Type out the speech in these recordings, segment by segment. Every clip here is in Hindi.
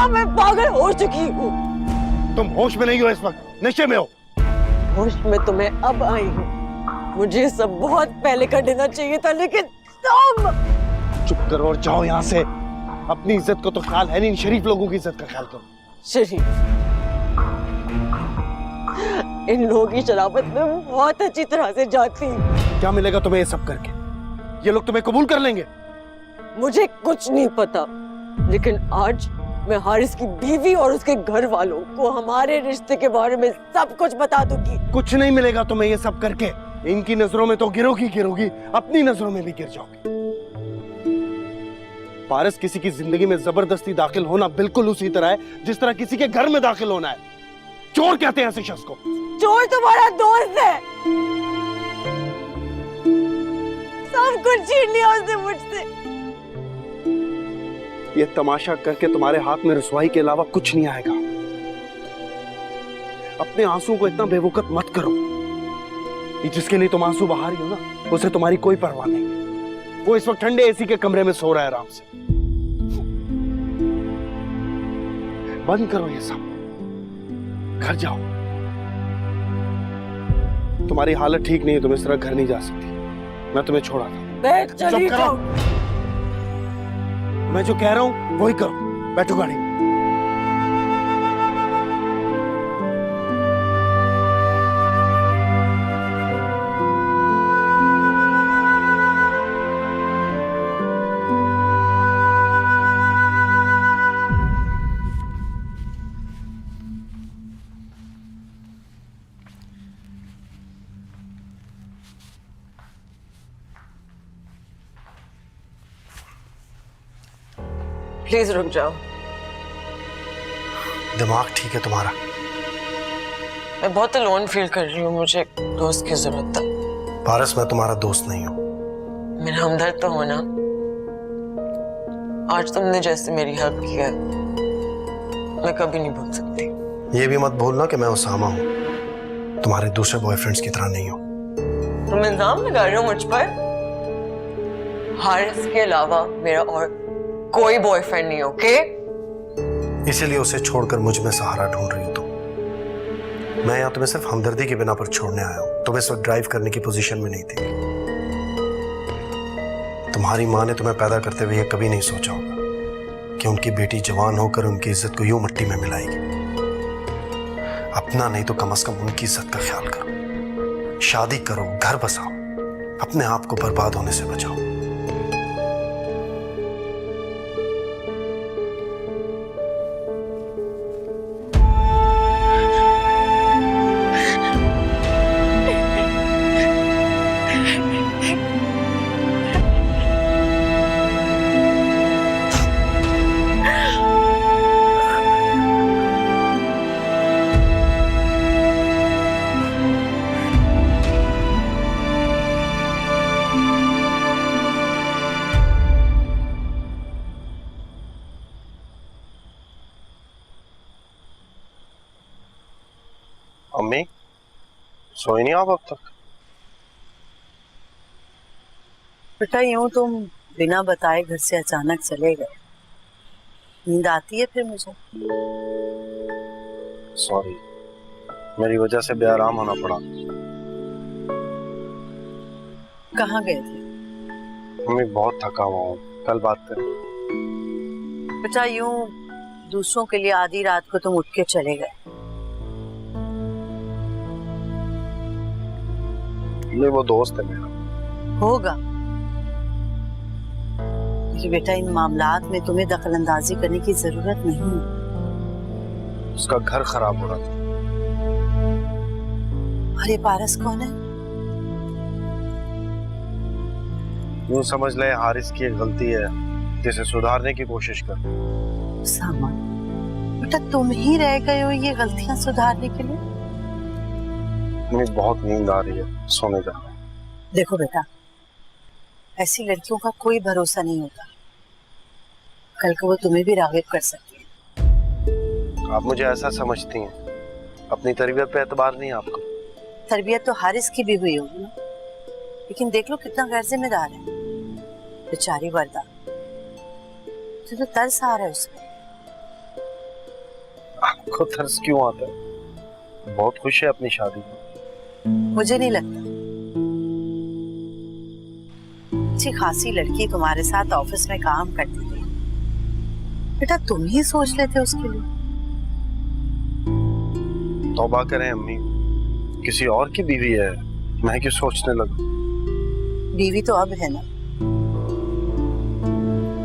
अब मैं पागल हो चुकी हूँ। तुम होश में नहीं हो इस वक्त, नशे में हो। होश में तो मैं अब आई हूँ। मुझे सब बहुत पहले कर देना चाहिए था, लेकिन तुम। चुप करो और जाओ यहाँ से। अपनी इज्जत को तो ख्याल है नहीं, शरीफ लोगों की इज्जत का ख्याल करो। शरीफ, इन लोगों की शराफत में बहुत अच्छी तरह से जाती हूँ। क्या मिलेगा तुम्हें ये सब करके? ये लोग तुम्हें कबूल कर लेंगे? मुझे कुछ नहीं पता, लेकिन आज मैं हारिस की बीवी और उसके घर वालों को हमारे रिश्ते के बारे में सब कुछ बता दूंगी। कुछ नहीं मिलेगा तुम्हें ये सब करके। इनकी नजरों में तो गिरोगी, अपनी नजरों में भी गिर जाओगी। पारस, किसी की जिंदगी में जबरदस्ती दाखिल होना बिल्कुल उसी तरह है जिस तरह किसी के घर में दाखिल होना है। चोर कहते हैं ऐसे शख्स को। चोर तुम्हारा दोस्त है। सब कुछ छीन लिया उसने मुझसे। ये तमाशा करके तुम्हारे हाथ में रुसवाई के अलावा कुछ नहीं आएगा। अपने आंसू को इतना बेवकूफ मत करो। ये जिसके लिए तुम आंसू बहा रही हो ना, उसे तुम्हारी कोई परवाह नहीं। वो इस वक्त ठंडे एसी के कमरे में सो रहा है आराम से। बंद करो ये सब, घर जाओ। तुम्हारी हालत ठीक नहीं है, तुम इस तरह घर नहीं जा सकती। मैं तुम्हें छोड़ा था। चली जाओ। मैं जो कह रहा हूं वही करो। बैठो गाड़ी में। प्लीज रुक जाओ। दिमाग ठीक है तुम्हारा? मैं बहुत अलोन फील कर रही हूँ, मुझे दोस्त की जरूरत है। पारस, मैं तुम्हारा दोस्त नहीं हूँ। मेरा हमदर्द तो हो ना। आज तुमने जैसे मेरी हेल्प की है, मैं कभी नहीं भूल सकती। ये भी मत भूलना कि मैं उसामा हूँ, तुम्हारे दूसरे बॉयफ्रेंड्स की तरह नहीं हूँ। तुम इल्जाम लगा रहे हो मुझ पर? हारिस के अलावा मेरा और कोई बॉयफ्रेंड नहीं, ओके? इसीलिए उसे छोड़कर मुझ में सहारा ढूंढ रही हो तुम। मैं यहाँ तुम्हें सिर्फ हमदर्दी के बिना पर छोड़ने आया हूँ। तुम इस वक्त ड्राइव करने की पोजीशन में नहीं थी। तुम्हारी माँ ने तुम्हें पैदा करते हुए ये कभी नहीं सोचा होगा कि उनकी बेटी जवान होकर उनकी इज्जत को यूं मिट्टी में मिलाएगी। अपना नहीं तो कम से कम उनकी इज्जत का ख्याल करो। शादी करो, घर बसाओ, अपने आप को बर्बाद होने से बचाओ। अम्मी, सोई नहीं आप अब तक? बेटा, यूं तुम बिना बताए घर से अचानक चले गए, नींद आती है फिर मुझे। सॉरी, मेरी वजह से बेआराम होना पड़ा। कहाँ गए थे? मम्मी, बहुत थका हुआ हूँ, कल बात करें। बेटा, यूं दूसरों के लिए आधी रात को तुम उठ के चले गए। नहीं, वो दोस्त है मेरा। होगा, लेकिन बेटा इन मामलात में तुम्हें दखल अंदाजी करने की जरूरत नहीं है। उसका घर खराब हो रहा था। और ये पारस कौन है? यूं समझ ले हारिस की एक गलती है जिसे सुधारने की कोशिश कर। सामान, बेटा तुम ही रह गए हो ये गलतियां सुधारने के लिए। मुझे बहुत नींद आ रही है, सोने जा। देखो बेटा, ऐसी लड़कियों का कोई भरोसा नहीं होता, कल को वो तुम्हें भी राग़िब कर सकती है। आप मुझे ऐसा समझती हैं? अपनी तरबियत पे एतबार नहीं आपको? तरबियत तो हारिस की भी हुई होगी ना, लेकिन देख लो कितना गैर जिम्मेदार है बेचारी वर्दा। तुझे तो तरस आ रहा है उसमें। आपको तरस क्यों आता है? बहुत खुश है अपनी शादी में। मुझे नहीं लगता। अच्छी खासी लड़की तुम्हारे साथ ऑफिस में काम करती थी, बेटा तुम ही सोच लेते उसके लिए। तौबा करें अम्मी, किसी और की बीवी है, मैं क्यों सोचने लगूं? बीवी तो अब है ना।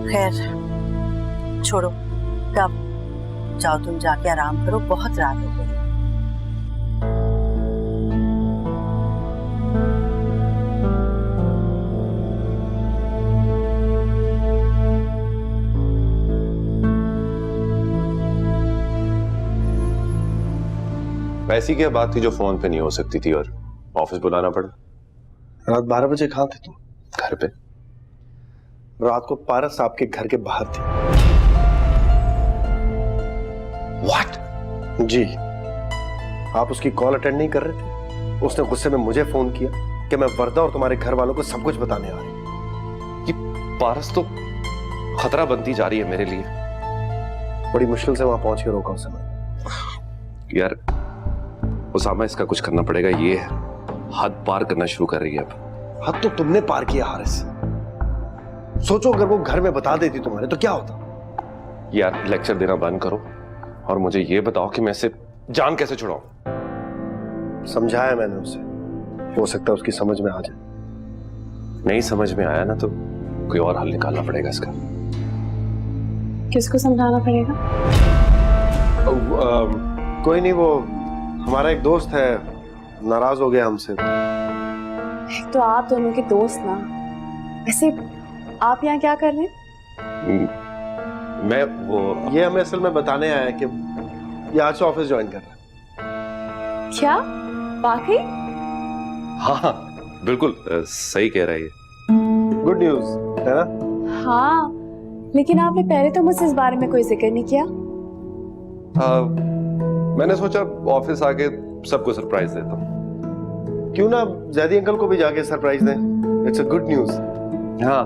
खैर छोड़ो, तब जाओ तुम जाके आराम करो, बहुत रात हो गई। ऐसी क्या बात थी जो फोन पे नहीं हो सकती थी और ऑफिस बुलाना पड़ा? रात 12 बजे कहाँ थे तुम? घर पे। रात को पारस आपके घर के बाहर थे। What? जी, आप उसकी कॉल अटेंड नहीं कर रहे थे। उसने गुस्से में मुझे फोन किया कि मैं वर्दा और तुम्हारे घर वालों को सब कुछ बताने आ रही हूं। ये पारस तो खतरा बनती जा रही है मेरे लिए। बड़ी मुश्किल से वहां पहुंच के रोका उसे मैं। यार उसामा, इसका कुछ करना पड़ेगा। ये हद पार करना शुरू कर रही है अब। हद तो तुमने पार किया हारिस। सोचो अगर वो घर में बता देती तुम्हारे तो क्या होता? यार लेक्चर देना बंद करो और मुझे ये बताओ कि मैं इसे जान कैसे छुड़ाऊं। समझाया मैंने उसे, हो सकता है उसकी समझ में आ जाए। नहीं समझ में आया ना तो कोई और हल निकालना पड़ेगा इसका। किसको समझाना पड़ेगा? कोई नहीं, वो हमारा एक दोस्त है, नाराज हो गया हमसे। तो आप दोनों के दोस्त ना। वैसे आप यहाँ क्या कर रहे हैं? मैं वो ये हमें असल में बताने आया कि ये आज से ऑफिस ज्वाइन कर रहा है। क्या वाकई? हाँ बिल्कुल सही कह रहा है ये। गुड न्यूज है ना? हाँ, लेकिन आपने पहले तो मुझसे इस बारे में कोई जिक्र नहीं किया। मैंने सोचा ऑफिस आके सबको सरप्राइज देता हूँ। क्यों ना जैदी अंकल को भी जाके सरप्राइज दें। It's a good news. हाँ,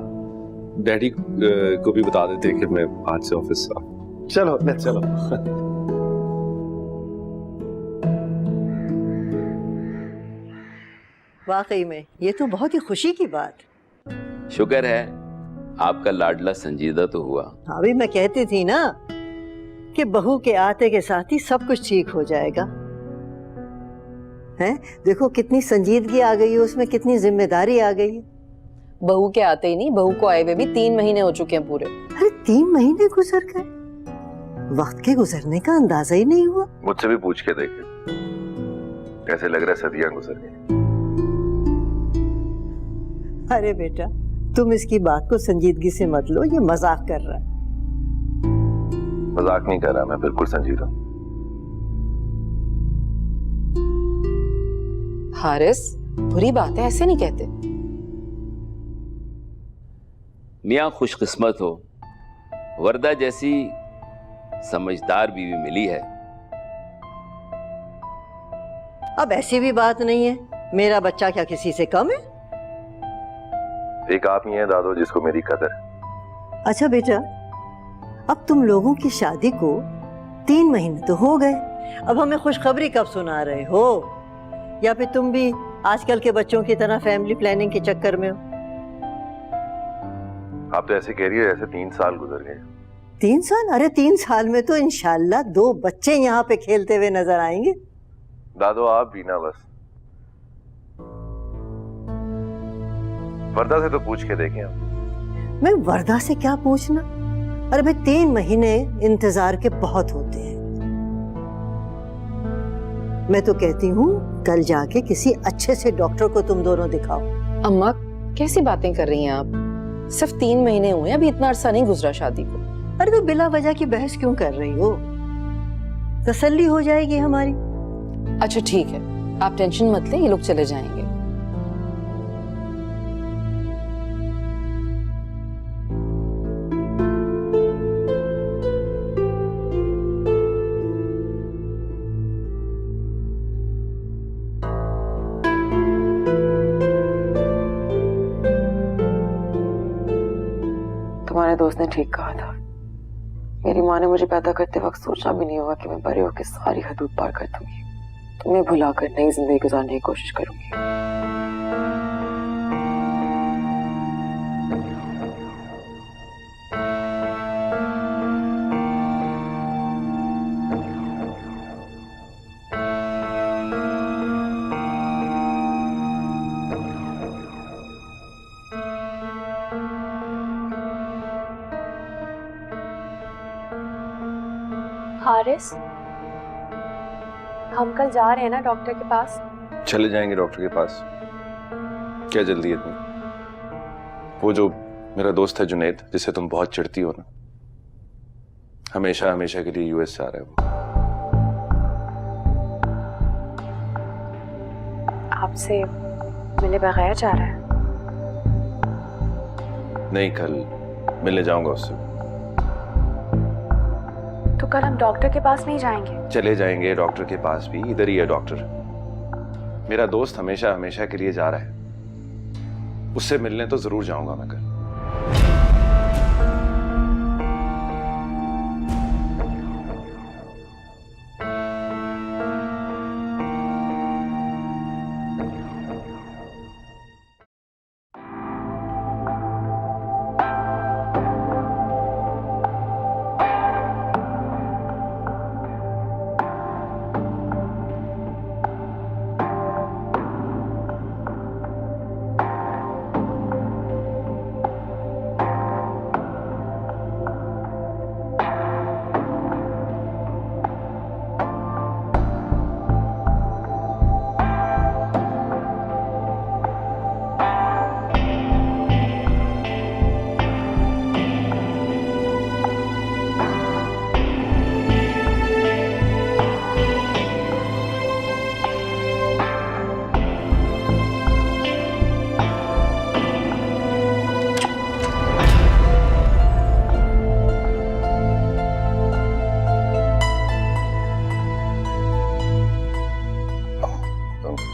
डैडी को भी बता देते कि मैं आज से ऑफिस आ। चलो लेट्स चलो। वाकई में ये तो बहुत ही खुशी की बात। शुक्र है आपका लाडला संजीदा तो हुआ। अभी मैं कहती थी ना कि बहू के आते के साथ ही सब कुछ ठीक हो जाएगा। हैं? देखो कितनी संजीदगी आ गई है उसमें, कितनी जिम्मेदारी आ गई है। बहू के आते ही नहीं, बहू को आए हुए भी 3 महीने हो चुके हैं पूरे। अरे 3 महीने गुजर गए, वक्त के गुजरने का अंदाजा ही नहीं हुआ। मुझसे भी पूछ के देखे, कैसे लग रहा है सदियां गुजर गई। अरे बेटा तुम इसकी बात को संजीदगी से मत लो, ये मजाक कर रहा है। मजाक नहीं कर रहा, मैं बिल्कुल संजीदा। हारिस, बुरी बात है, ऐसे नहीं कहते। मियाँ खुशकिस्मत हो, वर्दा जैसी समझदार बीवी मिली है। अब ऐसी भी बात नहीं है, मेरा बच्चा क्या किसी से कम है? एक आप ही हैं दादो जिसको मेरी कदर है। अच्छा बेटा, अब तुम लोगों की शादी को 3 महीने तो हो गए, अब हमें खुशखबरी कब सुना रहे हो? या फिर तुम भी आजकल के बच्चों की तरह फैमिली प्लानिंग के चक्कर में हो? आप तो ऐसे कह रही है जैसे 3 साल गुजर गए। 3 साल? अरे 3 साल में तो इंशाल्लाह 2 बच्चे यहाँ पे खेलते हुए नजर आएंगे। दादो आप भी ना, बस वर्दा से तो पूछ के देखें आप। मैं वर्दा से क्या पूछना? अरे भाई 3 महीने इंतजार के बहुत होते हैं। मैं तो कहती हूँ कल जाके किसी अच्छे से डॉक्टर को तुम दोनों दिखाओ। अम्मा कैसी बातें कर रही हैं आप? सिर्फ 3 महीने हुए, अभी इतना अरसा नहीं गुजरा शादी को। अरे तो बिला वजह की बहस क्यों कर रही हो? तसल्ली हो जाएगी हमारी। अच्छा ठीक है, आप टेंशन मत लें, ये लोग चले जाएंगे। तुम्हारे दोस्त ने ठीक कहा था, मेरी माँ ने मुझे पैदा करते वक्त सोचा भी नहीं होगा कि मैं बड़े होकर सारी हदूद पार कर दूंगी। तुम्हें भुलाकर नई जिंदगी गुजारने की कोशिश करूंगी। हारिस, हम कल जा रहे हैं ना डॉक्टर के पास? चले जाएंगे डॉक्टर के पास, क्या जल्दी है इतनी? वो जो मेरा दोस्त है जुनैद, जिसे तुम बहुत चिढ़ती हो ना, हमेशा हमेशा के लिए यूएस जा रहा है वो। आपसे मिले बगैर जा रहा है? नहीं, कल मिलने जाऊंगा उससे। तो कल हम डॉक्टर के पास नहीं जाएंगे? चले जाएंगे डॉक्टर के पास भी, इधर ही है डॉक्टर। मेरा दोस्त हमेशा हमेशा के लिए जा रहा है, उससे मिलने तो जरूर जाऊंगा मैं कल।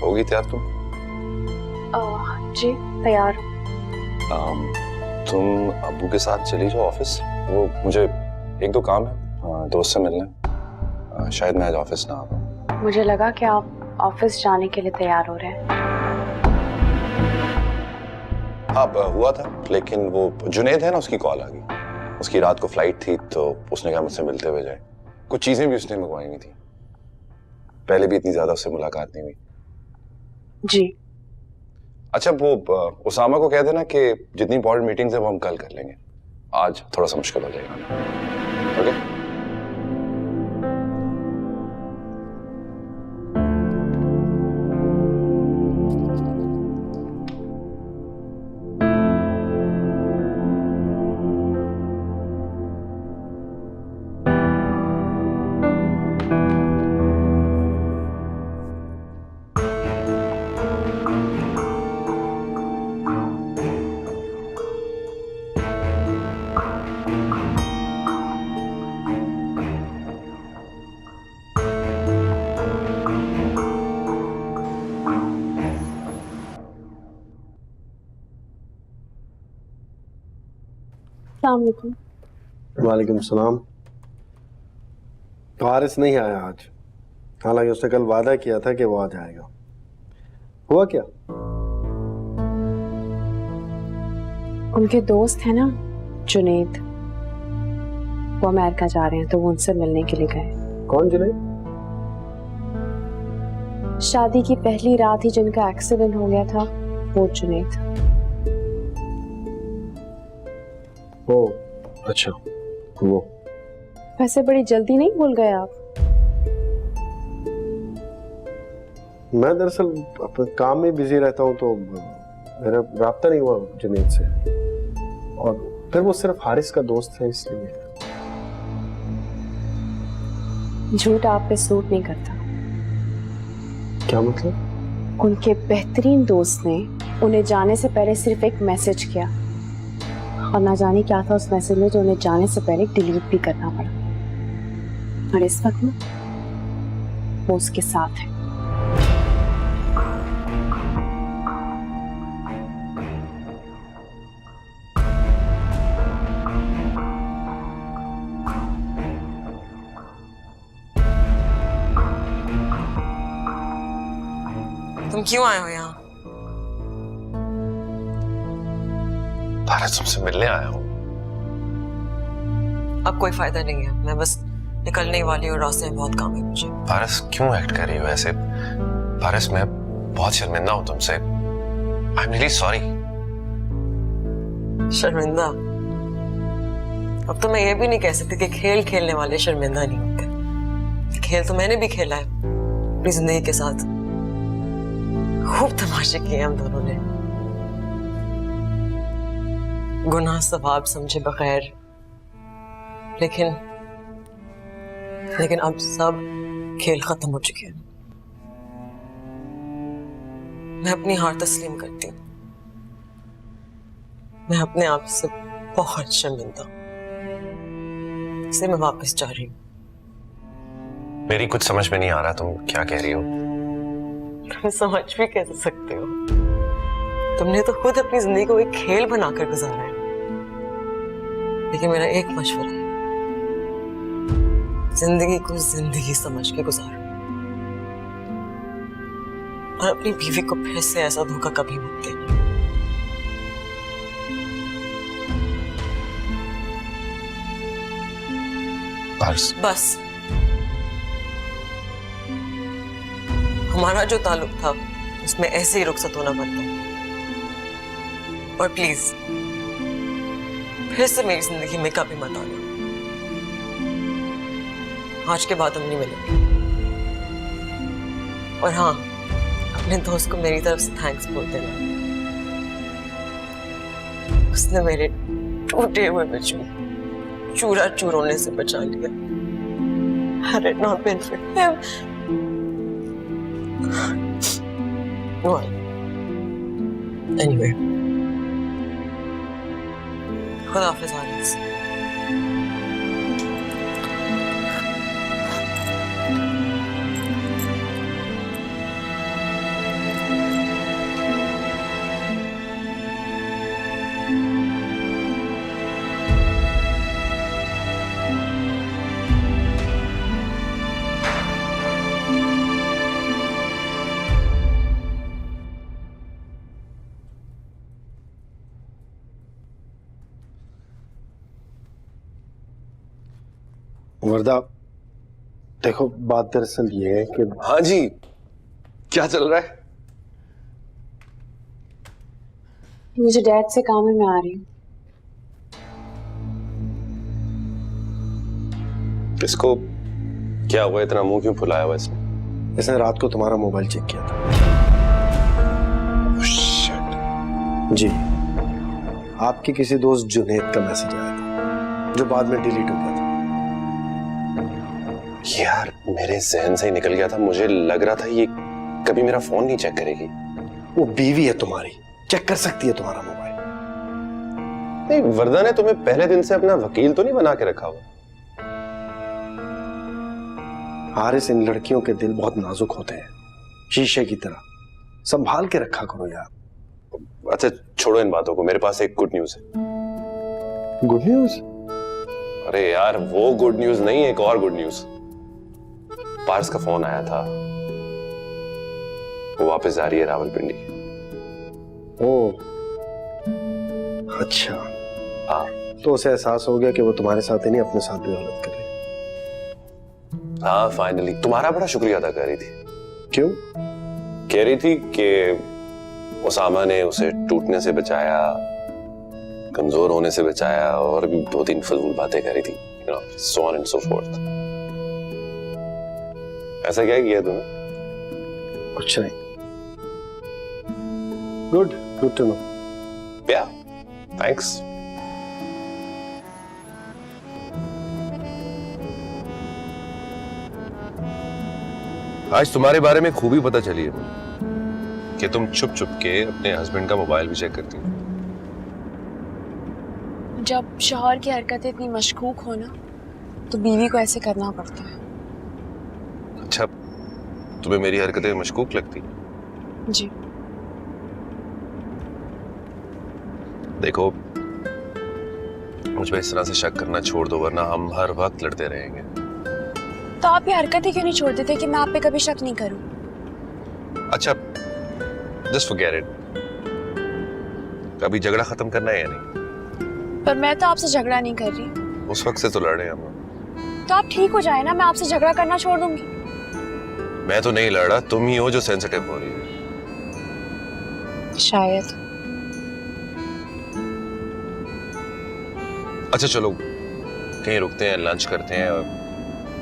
होगी तैयार तुम? जी तैयार। तुम अब्बू के साथ चली जाओ ऑफिस, वो मुझे एक दो काम है दोस्त से मिलने, शायद मैं आज ऑफिस ना आ पाऊँ। मुझे लगा कि आप ऑफिस जाने के लिए तैयार हो रहे हैं। हाँ हुआ था, लेकिन वो जुनैद है ना, उसकी कॉल आ गई। उसकी रात को फ्लाइट थी तो उसने कहा मुझसे मिलते हुए जाए। कुछ चीजें भी उसने मंगवाई हुई थी, पहले भी इतनी ज्यादा उससे मुलाकात नहीं हुई। जी अच्छा, वो उसामा को कह देना कि जितनी इंपॉर्टेंट मीटिंग्स है वो हम कल कर लेंगे, आज थोड़ा सा मुश्किल हो जाएगा। ओके? वालेकुम सलाम। हारिस नहीं आया आज, हालांकि उसने कल वादा किया था कि वो आ जाएगा। हुआ क्या? उनके दोस्त है ना जुनैद, वो अमेरिका जा रहे हैं तो वो उनसे मिलने के लिए गए। कौन जुनैद? शादी की पहली रात ही जिनका एक्सीडेंट हो गया था, वो जुनैद। ओ अच्छा, वो। वैसे बड़ी जल्दी नहीं भूल गए आप? मैं दरअसल अपने काम में बिजी रहता हूँ तो मेरा राब्ता नहीं हुआ जुनैद से, और फिर वो सिर्फ हारिस का दोस्त है इसलिए। झूठ आप पे सूट नहीं करता। क्या मतलब? उनके बेहतरीन दोस्त ने उन्हें जाने से पहले सिर्फ एक मैसेज किया, और ना जाने क्या था उस मैसेज में जो उन्हें जाने से पहले डिलीट भी करना पड़ा। और इस वक्त ना वो उसके साथ है। तुम क्यों आए हो यहाँ? पारस तुमसे मिलने आया हूँ। अब कोई फायदा नहीं है, मैं बस निकलने ही वाली हूँ, रास्ते में बहुत काम है मुझे। पारस क्यों एक्ट कर रही हो ऐसे? पारस मैं बहुत शर्मिंदा हूँ तुमसे। I am really sorry. शर्मिंदा? अब तो मैं ये भी नहीं कह सकती कि खेल खेलने वाले शर्मिंदा नहीं होते। खेल तो मैंने भी खेला है अपनी जिंदगी के साथ। खूब तमाशे किए हम दोनों ने, गुनाह सवाब समझे बगैर। लेकिन अब सब खेल खत्म हो चुके हैं। मैं अपनी हार तस्लीम करती हूँ। मैं अपने आप से बहुत शर्मिंदा हूँ, इसलिए मैं वापस जा रही हूँ। मेरी कुछ समझ में नहीं आ रहा तुम क्या कह रही हो। तुम समझ भी कैसे सकते हो? तुमने तो खुद अपनी जिंदगी को एक खेल बनाकर गुजारा है। लेकिन मेरा एक मशवरा है, जिंदगी को जिंदगी समझ के गुजारो और अपनी बीवी को फिर से ऐसा धोखा कभी मत देना। बस हमारा जो ताल्लुक था उसमें ऐसे ही रुखसत होना बनता है। और प्लीज फिर से मेरी जिंदगी में कभी मत आना। आज के बाद हम नहीं मिलेंगे। और हाँ, अपने दोस्त को मेरी तरफ से थैंक्स बोल देना। उसने मेरे टूटे हुए बच्चों चूरा चूर होने से बचा लिया। Had it not been for him. Well, anyway. खुदा हाफिज़ हारिस। वर्दा, देखो बात दरअसल ये है कि हाँ जी, क्या चल रहा है? मुझे डैड से काम है, मैं आ रही हूँ। इसको क्या हुआ? इतना मुंह क्यों फुलाया हुआ इसने? इसने रात को तुम्हारा मोबाइल चेक किया था। Shit. जी, आपके किसी दोस्त जुनैद का मैसेज आया था जो बाद में डिलीट हो गया था। यार मेरे जहन से ही निकल गया था। मुझे लग रहा था ये कभी मेरा फोन नहीं चेक करेगी। वो बीवी है तुम्हारी, चेक कर सकती है तुम्हारा मोबाइल। नहीं, वर्दा ने तुम्हें पहले दिन से अपना वकील तो नहीं बना के रखा हुआ? हारिस, इन लड़कियों के दिल बहुत नाजुक होते हैं, शीशे की तरह। संभाल के रखा करो यार। अच्छा छोड़ो इन बातों को, मेरे पास एक गुड न्यूज है। Good news? अरे यार वो गुड न्यूज नहीं, एक और गुड न्यूज। पारस का फोन आया था, वो वापस जा रही है रावलपिंडी। ओ, अच्छा। हाँ, तो उसे एहसास हो गया कि वो तुम्हारे साथ ही नहीं अपने साथ भी गलत कर रही। हाँ फाइनली। तुम्हारा बड़ा शुक्रिया अदा कर रही थी। क्यों? कह रही थी कि उसामा ने उसे टूटने से बचाया, कमजोर होने से बचाया, और भी 2-3 फजूल बातें कर रही थी, so on and so forth। ऐसा क्या किया तुमने? कुछ नहीं। Good to know. Yeah, thanks। आज तुम्हारे बारे में खूबी पता चली है कि तुम छुप छुप के अपने हस्बैंड का मोबाइल भी चेक करती हो। जब शौहर की हरकतें इतनी मशकूक हो ना, तो बीवी को ऐसे करना पड़ता है। अच्छा, तुम्हें मेरी हरकतें मशकूक लगती? जी। देखो, मुझ पे इस तरह से शक करना छोड़ दो, वरना हम हर वक्त लड़ते रहेंगे। तो आप ये हरकतें क्यों नहीं छोड़ देते कि मैं आप पे कभी शक नहीं करूं? अच्छा, जस्ट फॉरगेट इट। अभी झगड़ा खत्म करना है या नहीं? पर मैं तो आपसे झगड़ा नहीं कर रही। उस वक्त से तो लड़ रहे हैं हम। तो आप ठीक हो जाए ना, मैं आपसे झगड़ा करना छोड़ दूंगी। मैं तो नहीं लड़ रहा, तुम ही हो जो सेंसिटिव हो रही है। शायद। अच्छा चलो कहीं रुकते हैं, लंच करते हैं और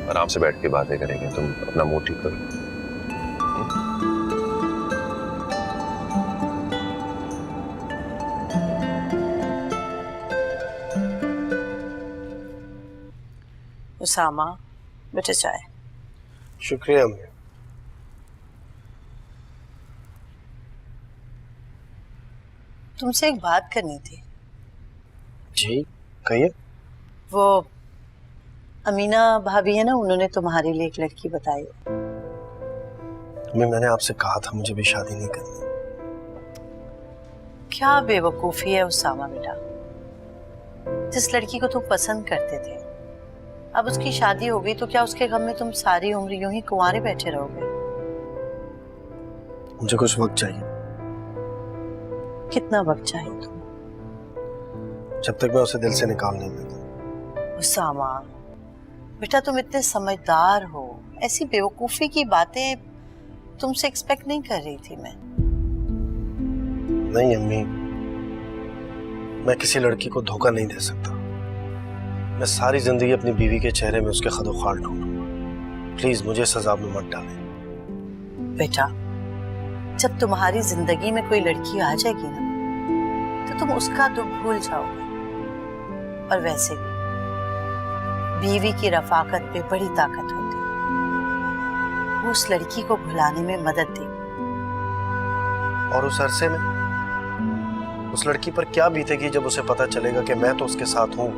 आराम से बैठ के बातें करेंगे। तुम अपना मूड ठीक करो। उसामा, बेटा चाय। शुक्रिया अम्मी। तुमसे एक बात करनी थी। जी कहिए। वो अमीना भाभी है ना, उन्होंने तुम्हारे लिए एक लड़की बताई। अम्मी मैंने आपसे कहा था मुझे भी शादी नहीं करनी। क्या बेवकूफी है उसामा बेटा। जिस लड़की को तुम पसंद करते थे, अब उसकी शादी हो गई तो क्या उसके गम में तुम सारी उम्र यूं ही कुंवारे बैठे रहोगे? मुझे कुछ वक्त चाहिए। कितना वक्त चाहिए तुम्हें? जब तक मैं उसे दिल से निकाल नहीं देता। उसामा बेटा, तुम इतने समझदार हो, ऐसी बेवकूफी की बातें तुमसे एक्सपेक्ट नहीं कर रही थी मैं। नहीं अम्मी, मैं किसी लड़की को धोखा नहीं दे सकता। मैं सारी जिंदगी अपनी बीवी के चेहरे में उसके खदोखाल ढूंढूंगा। प्लीज मुझे सजा में मत डालें। बेटा, जब तुम्हारी जिंदगी में कोई लड़की आ जाएगी ना, तो तुम उसका दुख भूल जाओगे। और वैसे भी बीवी की रफाकत पे बड़ी ताकत होती है। वो उस लड़की को भुलाने में मदद दे। और उस अरसे में उस लड़की पर क्या बीतेगी जब उसे पता चलेगा कि मैं तो उसके साथ हूं,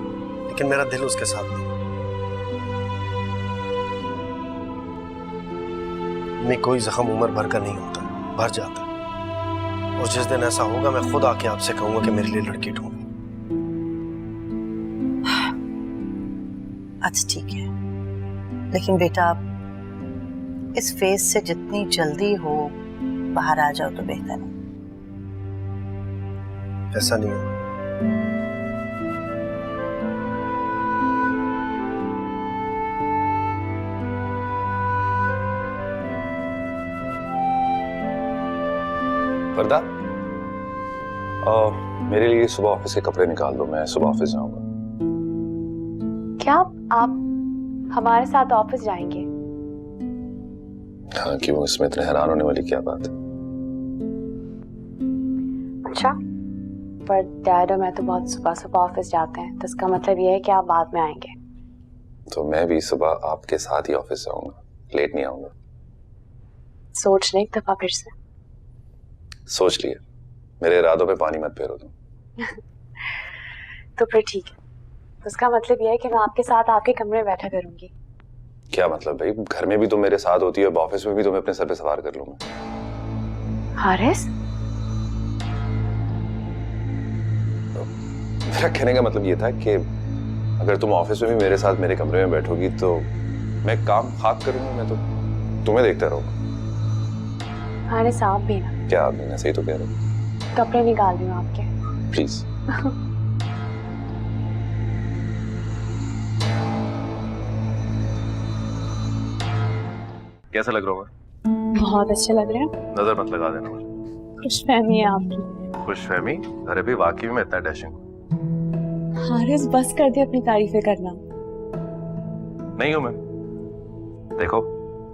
लेकिन मेरा दिल उसके साथ नहीं। मैं कोई जख्म उम्र भर का नहीं होता, भर जाता। और जिस दिन ऐसा होगा मैं खुद आके आपसे कहूंगा कि मेरे लिए लड़की ढूंढ। अच्छा ठीक है, लेकिन बेटा इस फेज से जितनी जल्दी हो बाहर आ जाओ तो बेहतर है। ऐसा नहीं होगा। वरदा, मेरे लिए सुबह ऑफिस के कपड़े निकाल दो, मैं सुबह ऑफिस जाऊंगा। क्या आप हमारे साथ ऑफिस जाएंगे? हाँ, क्यों, इसमें इतने हैरान होने वाली क्या बात है? अच्छा, पर डैड और मैं तो बहुत सुबह सुबह ऑफिस जाते हैं, तो इसका मतलब ये है कि आप बाद में आएंगे। तो मैं भी सुबह आपके साथ ही ऑफिस जाऊंगा, लेट नहीं आऊंगा। सोच लें एक दफा फिर से। सोच लिया, मेरे इरादों पे पानी मत फेरो तुम। तो फिर ठीक है, तो इसका मतलब ये है कि मैं आपके साथ आपके कमरे में बैठा करूंगी। क्या मतलब भाई, घर में भी तुम मेरे साथ होती है, ऑफिस में भी तुम्हें अपने सर पे सवार कर लूंगा। हारिस, मेरा कहने का मतलब ये था कि अगर तुम ऑफिस में भी मेरे साथ मेरे कमरे में बैठोगी तो मैं काम खाक करूंगा, मैं तो तुम्हें देखता रहूंगा। हारिस आप भी ना। क्या आप भी ना, सही तो कह रहे हो। कपड़े निकाल रही हूँ आपके। प्लीज। कैसा लग रहा हूँ? बहुत अच्छे लग रहे हैं। नजर मत लगा देना मुझे। खुशफहमी है आपकी। खुशफहमी? अरे भी वाकई में इतना डैशिंग? हारिस बस कर दे अपनी तारीफें करना। नहीं हूं मैं। देखो,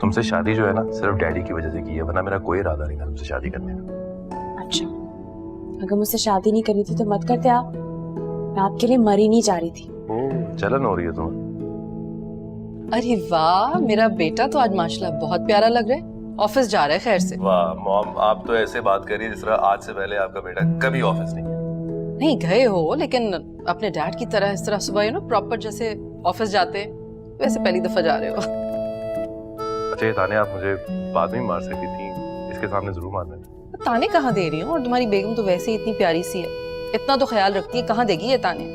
तुमसे शादी जो है ना सिर्फ डैडी की वजह से की है, वरना मेरा कोई इरादा नहीं था तुमसे शादी करने का। अच्छा, अगर मुझसे शादी नहीं करनी थी तो मत करते आप। मैं आपके लिए मरी नहीं जा रही थी। ओह, जलन हो रही है तुम्हें? अरे वाह, मेरा बेटा तो आज माशाल्लाह बहुत प्यारा लग रहा है। ऑफिस जा रहा है खैर से। वाह मॉम, आप तो ऐसे बात कर रही है जिस तरह आज से पहले आपका बेटा कभी ऑफिस नहीं गया। नहीं गए हो, लेकिन अपने डैड की तरह इस तरह सुबह प्रॉपर जैसे ऑफिस जाते वैसे पहली दफा जा रहे हो। अच्छा ये ताने आप मुझे बाद में मार सकती थी, इसके सामने जरूर मारना। ताने कहाँ दे रही हूँ, और तुम्हारी बेगम तो वैसे ही इतनी प्यारी सी है, इतना तो ख्याल रखती है, कहाँ देगी ये ताने।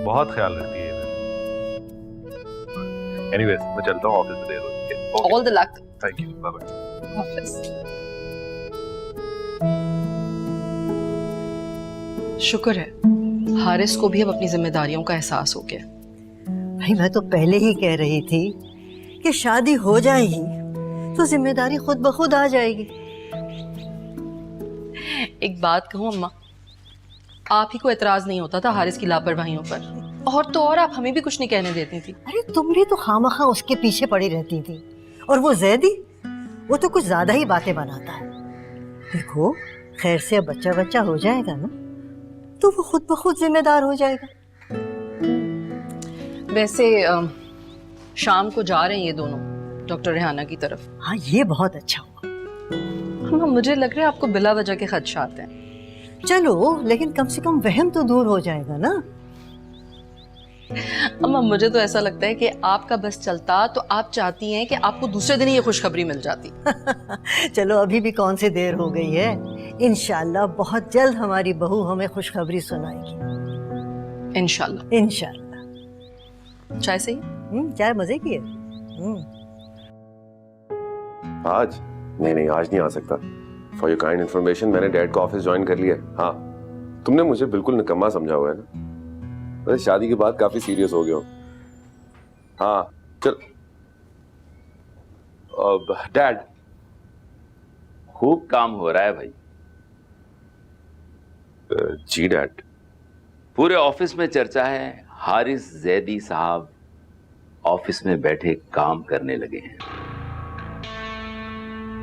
बहुत ख्याल रखती है। एनीवेज मैं चलता हूँ, ऑफिस में देर हो रही है। All the luck. Thank you, bye bye. Office. शुक्र है हारिस को भी अब अपनी जिम्मेदारियों का एहसास हो गया। भाई मैं तो पहले ही कह रही थी कि शादी हो जाएगी तो जिम्मेदारी खुद ब खुद आ जाएगी। एक बात कहूँ अम्मा, आप ही को एतराज नहीं होता था हारिस की लापरवाहियों पर, और तो और आप हमें भी कुछ नहीं कहने देती थी। अरे तुम भी तो खामखा उसके पीछे पड़ी रहती थी। और वो जैदी, वो तो कुछ ज्यादा ही बातें बनाता है। देखो खैर से अब बच्चा बच्चा हो जाएगा ना तो वो खुद ब खुद जिम्मेदार हो जाएगा। वैसे शाम को जा रहे हैं ये दोनों डॉक्टर रेहाना की तरफ। हाँ ये बहुत अच्छा हुआ। अम्मा मुझे लग रहा है आपको बिला वजह के खदशात हैं। चलो लेकिन कम से कम वहम तो दूर हो जाएगा ना। अम्मा मुझे तो ऐसा लगता है कि आपका बस चलता तो आप चाहती हैं कि आपको दूसरे दिन ही ये खुशखबरी मिल जाती। चलो अभी भी कौन सी देर हो गई है, इंशाल्लाह बहुत जल्द हमारी बहू हमें खुशखबरी सुनाएगी। इंशाल्लाह। इंशाल्लाह। चाय सही? चाय मजे की है। आज नहीं आज नहीं आ सकता। फॉर योर काइंड इन्फॉर्मेशन मैंने डैड का ऑफिस ज्वाइन कर लिया। हाँ तुमने मुझे बिल्कुल निकम्मा समझा हुआ है ना। वैसे शादी के बाद काफी सीरियस हो गया हूँ। हाँ चल। डैड खूब काम हो रहा है भाई। जी डैड। पूरे ऑफिस में चर्चा है हारिस जैदी साहब ऑफिस में बैठे काम करने लगे हैं।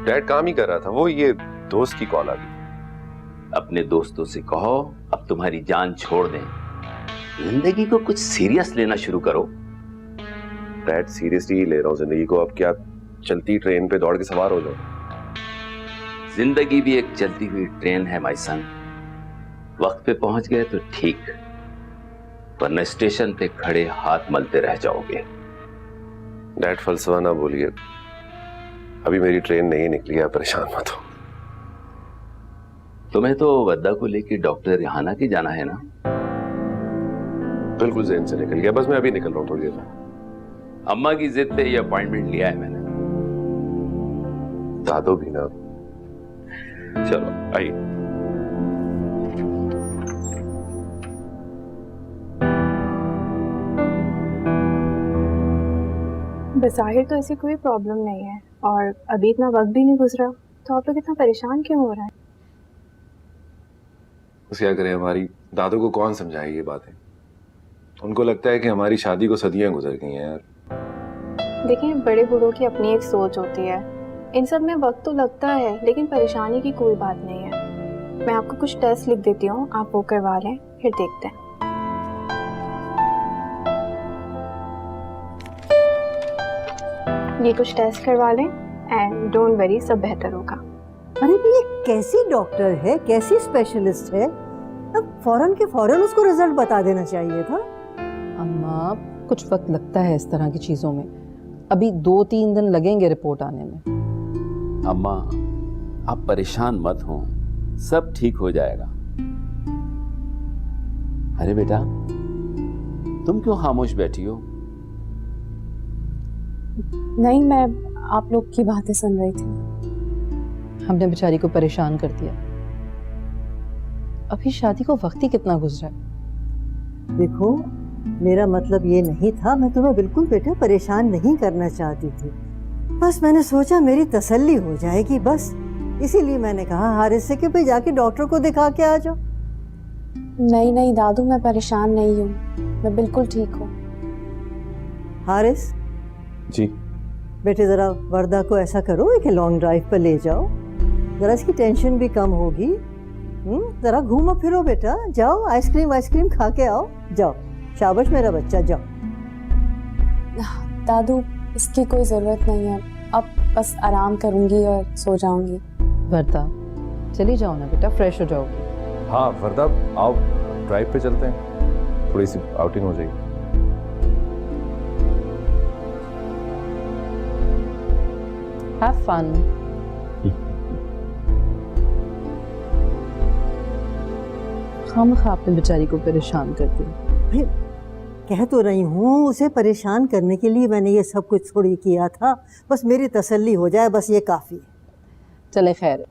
डैड काम ही कर रहा था, वो ये दोस्त की कॉल आ गई। अपने दोस्तों से कहो अब तुम्हारी जान छोड़ दें, जिंदगी को कुछ सीरियस लेना शुरू करो। डैड सीरियसली ही ले रहा हूँ जिंदगी को। अब क्या चलती ट्रेन पे दौड़ के सवार हो जाओ? जिंदगी भी एक चलती हुई ट्रेन है माय सन। वक्त पे पहुंच गए तो ठीक, वरना स्टेशन पे खड़े हाथ मलते रह जाओगे। डैड फलसफा ना बोलिए, अभी मेरी ट्रेन नहीं निकली है, परेशान मत हो। तुम्हें तो वद्दा को लेकर डॉक्टर रेहाना की जाना है ना? बिल्कुल ज़हन से निकल गया, बस मैं अभी निकल रहा हूँ थोड़ी देर में। अम्मा की जिद पे ये अपॉइंटमेंट लिया है मैंने। दादो भी ना। चलो आइए। बज़ाहिर तो ऐसी कोई प्रॉब्लम नहीं है और अभी इतना वक्त भी नहीं गुजरा, तो आप लोग इतना परेशान क्यों हो रहे हैं? बस क्या करें, हमारी दादो को कौन समझाए ये बातें। उनको लगता है कि हमारी शादी को सदियां गुजर गई हैं यार। देखिए बड़े बूढ़ों की अपनी एक सोच होती है, इन सब में वक्त तो लगता है लेकिन परेशानी की कोई बात नहीं है। मैं आपको कुछ टेस्ट लिख देती हूँ, आप वो करवा लें, फिर देखते हैं। ये कुछ टेस्ट करवा लें एंड डोंट वरी, सब बेहतर होगा। अरे ये कैसी डॉक्टर है, कैसी स्पेशलिस्ट है, अब फौरन के फौरन उसको रिजल्ट बता देना चाहिए था। अम्मा कुछ वक्त लगता है इस तरह की चीजों में, अभी 2-3 दिन लगेंगे रिपोर्ट आने में। अम्मा आप परेशान मत हो, सब ठीक हो जाएगा। अरे बेटा तुम क्यों खामोश बैठी हो? नहीं, मैं आप लोग की बातें सुन रही थी। हमने बेचारी को परेशान कर दिया, अभी शादी को वक्त ही कितना गुजरा है। देखो मेरा मतलब ये नहीं था, मैं तुम्हें बिल्कुल बेटा परेशान नहीं करना चाहती थी, बस मैंने सोचा मेरी तसल्ली हो जाएगी, बस इसीलिए मैंने कहा हारिस से कि भाई जाके डॉक्टर को दिखा के आ जाओ। नहीं नहीं दादू, मैं परेशान नहीं हूँ, मैं बिल्कुल ठीक हूँ। हारिस जी बेटे जरा वर्दा को ऐसा करो एक लॉन्ग ड्राइव पर ले जाओ, जरा इसकी टेंशन भी कम होगी। जरा घूमो फिरो बेटा, जाओ आइसक्रीम खा के आओ, जाओ शाबाश मेरा बच्चा जाओ। दादू इसकी कोई ज़रूरत नहीं है, अब बस आराम करूंगी और सो जाऊंगी। वर्दा चली जाओ ना बेटा, फ्रेश हो जाओगी। हाँ वर्दा आओ ड्राइव पे चलते हैं, थोड़ी सी आउटिंग हो जाएगी। Have fun. खामखा आपने बेचारी को परेशान कर दिया। कह तो रही हूँ उसे परेशान करने के लिए मैंने ये सब कुछ थोड़ी किया था, बस मेरी तसल्ली हो जाए, बस ये काफ़ी है। चले खैर है,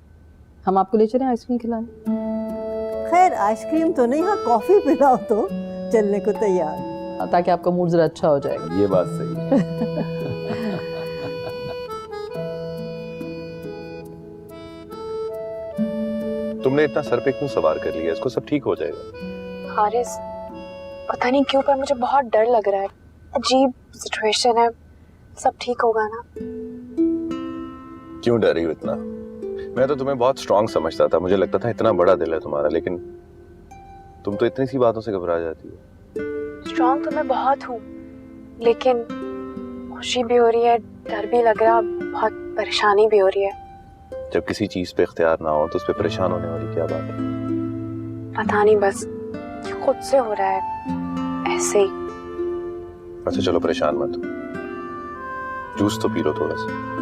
हम आपको ले चलें आइसक्रीम खिलाने? खैर आइसक्रीम तो नहीं, हाँ कॉफी पिलाओ तो चलने को तैयार। हाँ, ताकि आपका मूड जरा अच्छा हो जाएगा। ये बात सही है। तुमने इतना सर पे क्यों सवार कर लिया? इसको सब ठीक हो जाएगा। हारिस, पता नहीं क्यों पर मुझे बहुत डर लग रहा है। अजीब सिचुएशन है, सब ठीक होगा ना? क्यों डर रही हो इतना? मैं तो तुम्हें बहुत स्ट्रांग समझता था, मुझे लगता था इतना बड़ा दिल है तुम्हारा, लेकिन तुम तो इतनी सी बातों से घबरा जाती हो। स्ट्रांग तो मैं बहुत हूँ, लेकिन खुशी भी हो रही है, डर भी लग रहा, बहुत परेशानी भी हो रही है। जब किसी चीज पे इख्तियार ना हो तो उस पे परेशान होने वाली क्या बात है? पता नहीं, बस खुद से हो रहा है ऐसे ही। अच्छा चलो परेशान मत हो, जूस तो पी लो थोड़ा सा।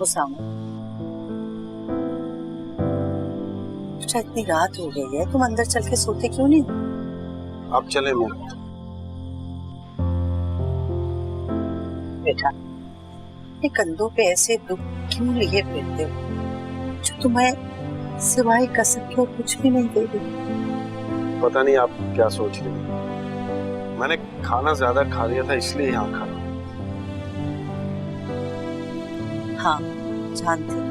उसामा, अच्छा इतनी रात हो गई है, तुम अंदर चल के सोते क्यों नहीं? आप चले मेरे बेटा, ये कंधों पे ऐसे दुख क्यों लिए फिरते हो जो तुम्हें सिवाय कसम के और कुछ भी नहीं दे रही? पता नहीं आप क्या सोच रही हैं। मैंने खाना ज्यादा खा लिया था इसलिए यहाँ खा लिया। हाँ जानती हूँ।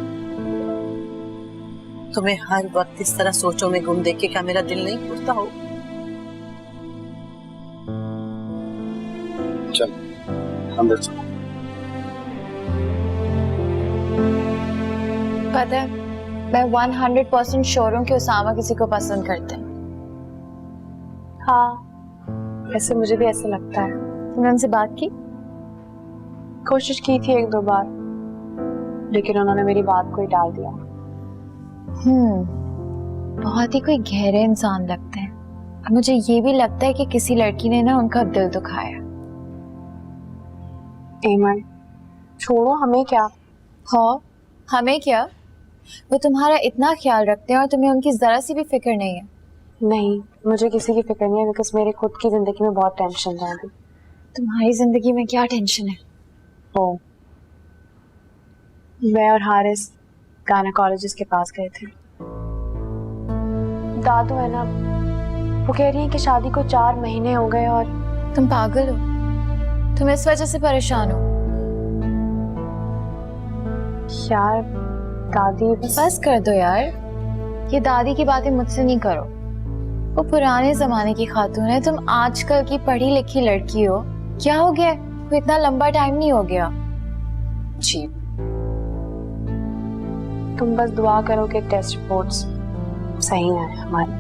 तुम्हें हर वक्त इस तरह सोचों में गुम देख के क्या मेरा दिल नहीं टूटता हो? चल अंदर चलो। पता है, मैं 100% श्योर हूँ कि उसामा किसी को पसंद करते हैं। हाँ, वैसे मुझे भी ऐसा लगता है। तुमने उनसे बात की? कोशिश की थी 1-2 बार, लेकिन उन्होंने मेरी बात को ही टाल दिया। बहुत ही कोई गहरे इंसान लगते हैं। और मुझे ये भी लगता है कि किसी लड़की ने ना उनका दिल दुखाया। एमन, छोड़ो, हमें क्या? हाँ, हमें क्या? वो तुम्हारा इतना ख्याल रखते हैं और तुम्हें उनकी जरा सी भी फिक्र नहीं है। नहीं, मुझे किसी की फिक्र नहीं है, बिकॉज मेरे खुद की जिंदगी में बहुत टेंशन है अभी। तुम्हारी जिंदगी में क्या टेंशन है? ओ, मैं और हारिस गायनेकोलॉजिस्ट के पास गए थे। दादू है ना, वो कह रही है कि शादी को 4 महीने हो गए और तुम पागल हो? तुम इस वजह से परेशान हो? यार दादी, बस कर दो यार, ये दादी की बातें मुझसे नहीं करो। वो पुराने जमाने की खातून है, तुम आजकल की पढ़ी लिखी लड़की हो। क्या हो गया? कोई इतना लंबा टाइम नहीं हो गया। जी, तुम बस दुआ करो कि टेस्ट रिपोर्ट्स सही हैं हमारे।